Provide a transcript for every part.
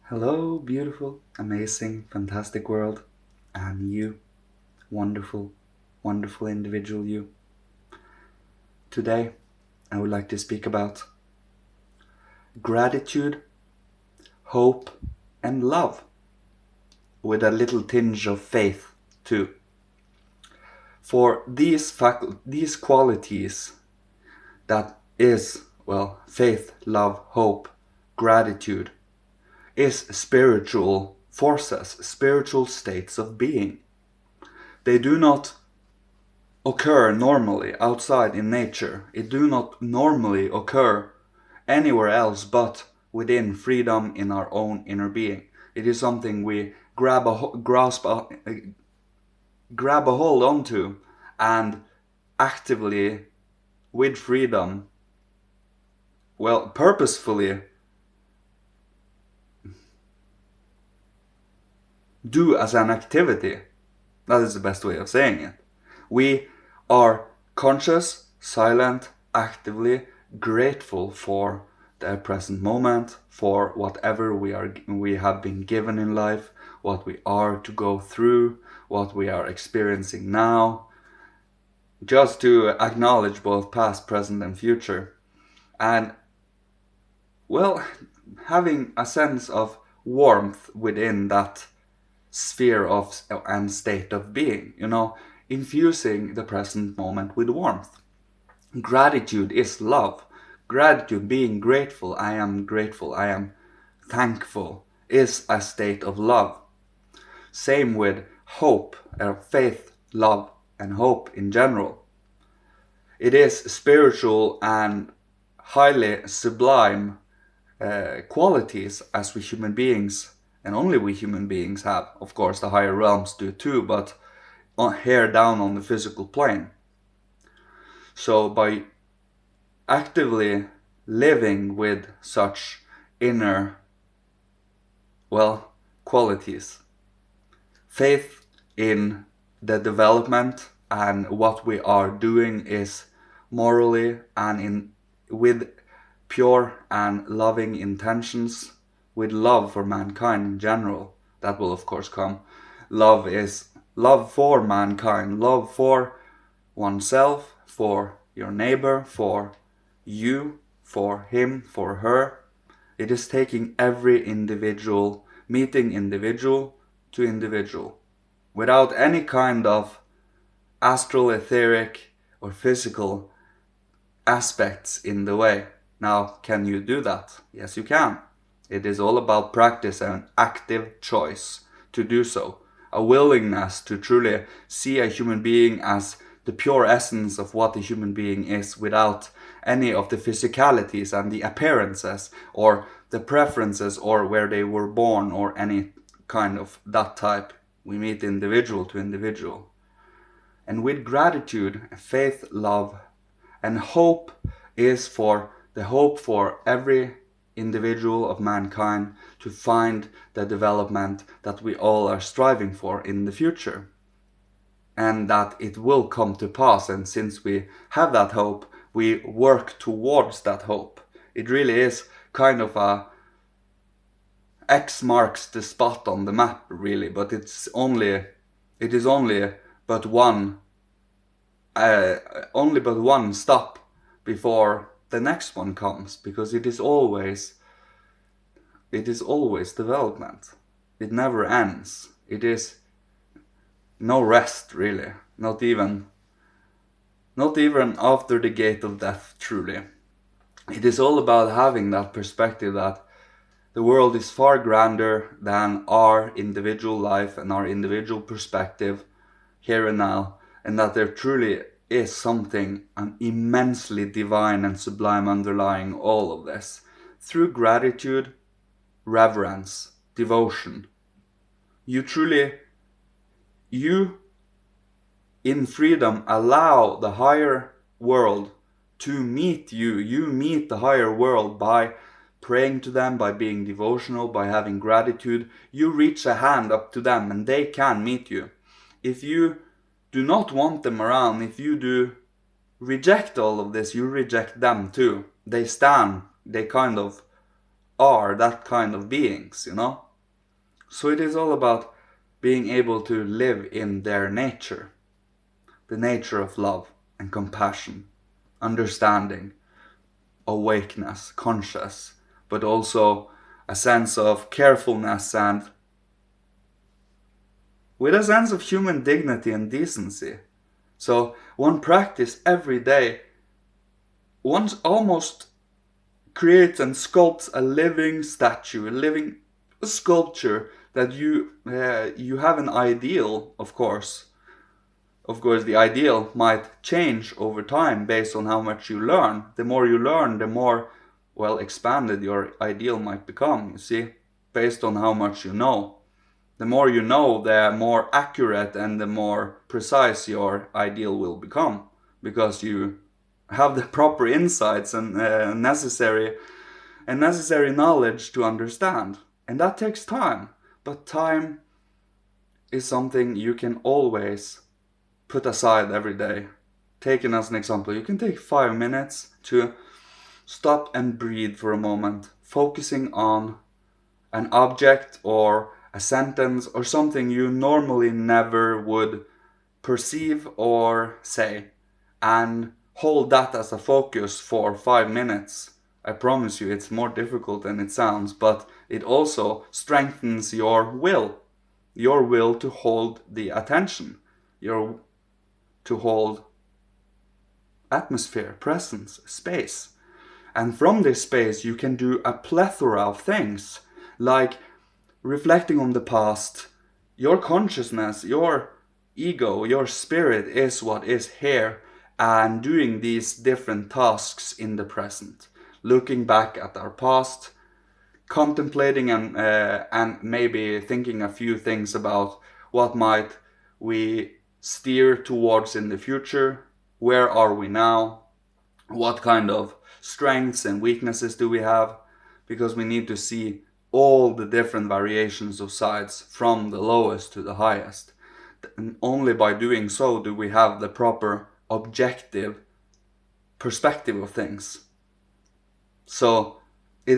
Hello, beautiful, amazing, fantastic world, and you, wonderful, wonderful individual you. Today, I would like to speak about gratitude, hope, and love, with a little tinge of faith, too. For these qualities that is, well, faith, love, hope, gratitude, is spiritual forces, spiritual states of being. They do not occur normally outside in nature. It do not normally occur anywhere else but within freedom in our own inner being. It is something we grab a hold onto and actively, with freedom, well, purposefully do as an activity. That is the best way of saying it. We are conscious, silent, actively grateful for the present moment, for whatever we have been given in life, what we are to go through, what we are experiencing now, just to acknowledge both past, present, and future. And, well, having a sense of warmth within that sphere of and state of being, infusing the present moment with warmth. Gratitude is love. Gratitude, being grateful, I am thankful, is a state of love. Same with hope, faith, love, and hope in general. It is spiritual and highly sublime qualities as we human beings, and only we human beings, have. Of course, the higher realms do too, but here down on the physical plane. So by actively living with such inner, well, qualities, faith in the development and what we are doing is morally and with pure and loving intentions, with love for mankind in general. That will of course come. Love is love for mankind, love for oneself, for your neighbor, for you, for him, for her. It is taking every individual, meeting individual to individual, without any kind of astral, etheric, or physical aspects in the way. Now, can you do that? Yes, you can. It is all about practice and active choice to do so. A willingness to truly see a human being as the pure essence of what a human being is, without any of the physicalities and the appearances or the preferences or where they were born or any kind of that type. We meet individual to individual. And with gratitude, faith, love, and hope is for the hope for every individual of mankind to find the development that we all are striving for in the future. And that it will come to pass. And since we have that hope, we work towards that hope. It really is kind of a X marks the spot on the map, really, but it is only but one stop before the next one comes, because it is always development. It never ends. It is no rest, really, not even after the gate of death, truly. It is all about having that perspective that the world is far grander than our individual life and our individual perspective here and now, and that there truly is something immensely divine and sublime underlying all of this. Through gratitude, reverence, devotion, you in freedom allow the higher world to meet you. You meet the higher world by praying to them, by being devotional, by having gratitude. You reach a hand up to them and they can meet you. If you do not want them around, if you do reject all of this, you reject them too. They kind of are that kind of beings, you know? So it is all about being able to live in their nature, the nature of love and compassion, understanding, awakeness, conscious, but also a sense of carefulness and with a sense of human dignity and decency. So one practice every day, one almost creates and sculpts a living statue, a living sculpture that you have an ideal, of course. Of course, the ideal might change over time based on how much you learn. The more you learn, the more, well, expanded your ideal might become, you see, based on how much you know. The more you know, the more accurate and the more precise your ideal will become, because you have the proper insights and necessary knowledge to understand. And that takes time. But time is something you can always put aside every day. Taken as an example, you can take 5 minutes to stop and breathe for a moment, focusing on an object or a sentence or something you normally never would perceive or say, and hold that as a focus for 5 minutes. I promise you it's more difficult than it sounds, but it also strengthens your will to hold the attention, to hold atmosphere, presence, space. And from this space you can do a plethora of things, like reflecting on the past. Your consciousness, your ego, your spirit is what is here, and doing these different tasks in the present. Looking back at our past, contemplating and maybe thinking a few things about what might we steer towards in the future. Where are we now? What kind of strengths and weaknesses do we have? Because we need to see all the different variations of sides from the lowest to the highest. And only by doing so do we have the proper objective perspective of things. So it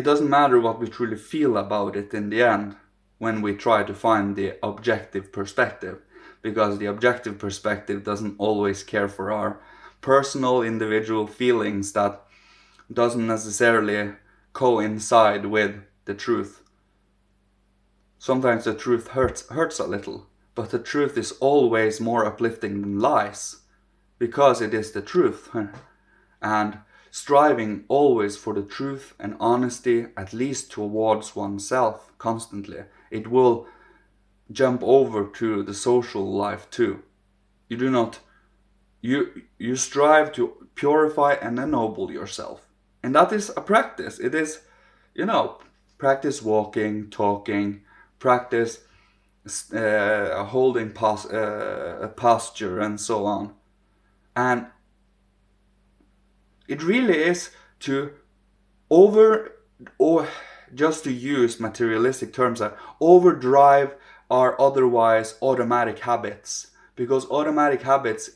doesn't matter what we truly feel about it in the end when we try to find the objective perspective, because the objective perspective doesn't always care for our personal individual feelings that doesn't necessarily coincide with the truth. Sometimes the truth hurts a little, but the truth is always more uplifting than lies, because it is the truth. And striving always for the truth and honesty, at least towards oneself constantly, it will jump over to the social life too. You do not, you strive to purify and ennoble yourself. And that is a practice. It is, practice walking, talking, practice holding a posture and so on. And it really is to or just to use materialistic terms, overdrive our otherwise automatic habits, because automatic habits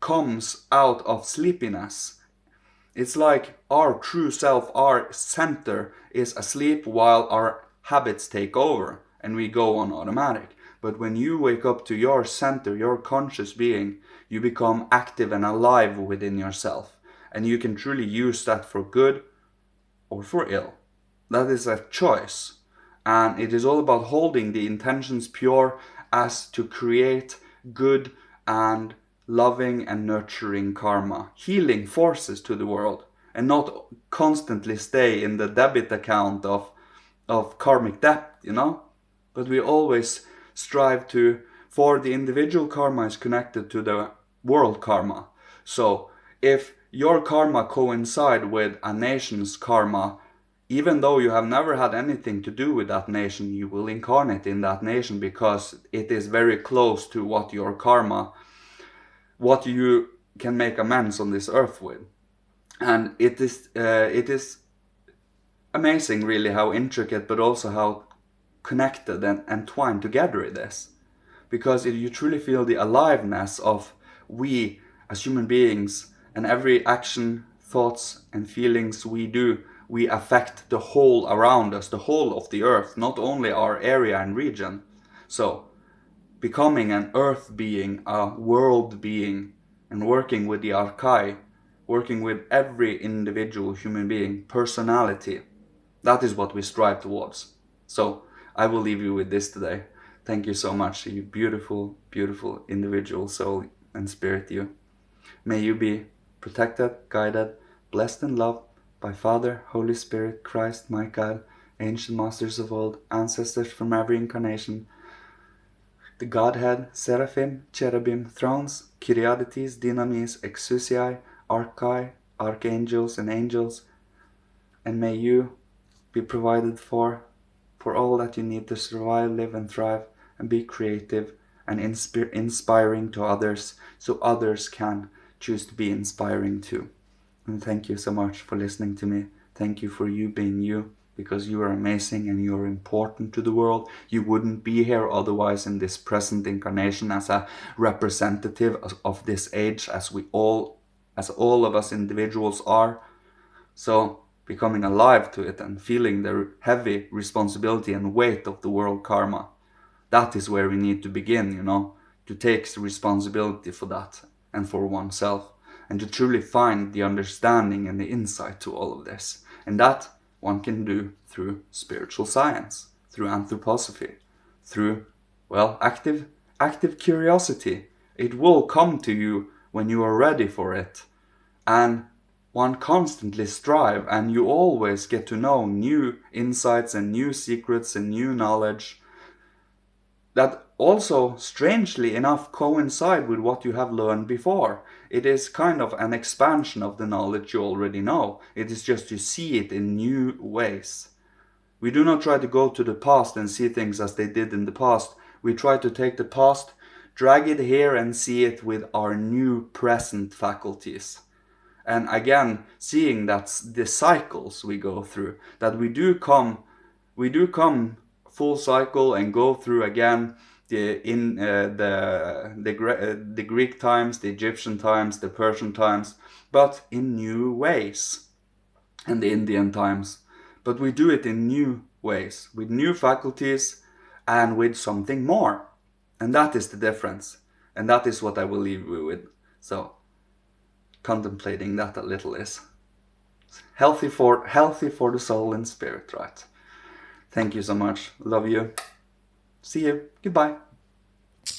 comes out of sleepiness. It's like our true self, our center, is asleep while our habits take over and we go on automatic. But when you wake up to your center, your conscious being, you become active and alive within yourself. And you can truly use that for good or for ill. That is a choice. And it is all about holding the intentions pure as to create good and loving and nurturing karma, healing forces to the world, and not constantly stay in the debit account of karmic debt, But we always strive for the individual karma is connected to the world karma. So if your karma coincide with a nation's karma, even though you have never had anything to do with that nation, you will incarnate in that nation because it is very close to what your karma, what you can make amends on this earth with. And it is amazing really how intricate but also how connected and entwined together it is. Because you truly feel the aliveness of we as human beings, and every action, thoughts and feelings we do we affect the whole around us, the whole of the earth, not only our area and region. So becoming an earth being, a world being, and working with the archai, working with every individual human being, personality, that is what we strive towards. So I will leave you with this today. Thank you so much, you beautiful, beautiful individual soul and spirit you. May you be protected, guided, blessed and loved by Father, Holy Spirit, Christ, my God, ancient masters of old, ancestors from every incarnation, the Godhead, Seraphim, Cherubim, thrones, Kyriadetes, Dynamis, Exousiae, Archai, archangels and angels, and may you be provided for all that you need to survive, live and thrive, and be creative and inspiring to others, so others can choose to be inspiring too. And thank you so much for listening to me. Thank you for you being you, because you are amazing and you are important to the world. You wouldn't be here otherwise in this present incarnation as a representative of this age, as all of us individuals are. So becoming alive to it and feeling the heavy responsibility and weight of the world karma, that is where we need to begin, to take responsibility for that and for oneself, and to truly find the understanding and the insight to all of this. And that one can do through spiritual science, through anthroposophy, through, active curiosity. It will come to you when you are ready for it. And one constantly strive, and you always get to know new insights and new secrets and new knowledge that also, strangely enough, coincide with what you have learned before. It is kind of an expansion of the knowledge you already know. It is just to see it in new ways. We do not try to go to the past and see things as they did in the past. We try to take the past, drag it here and see it with our new present faculties. And again, seeing that the cycles we go through, that we do come full cycle and go through again the Greek times, the Egyptian times, the Persian times, but in new ways, and the Indian times. But we do it in new ways, with new faculties and with something more. And that is the difference. And that is what I will leave you with. So contemplating that a little is healthy for the soul and spirit, right? Thank you so much. Love you. See you. Goodbye.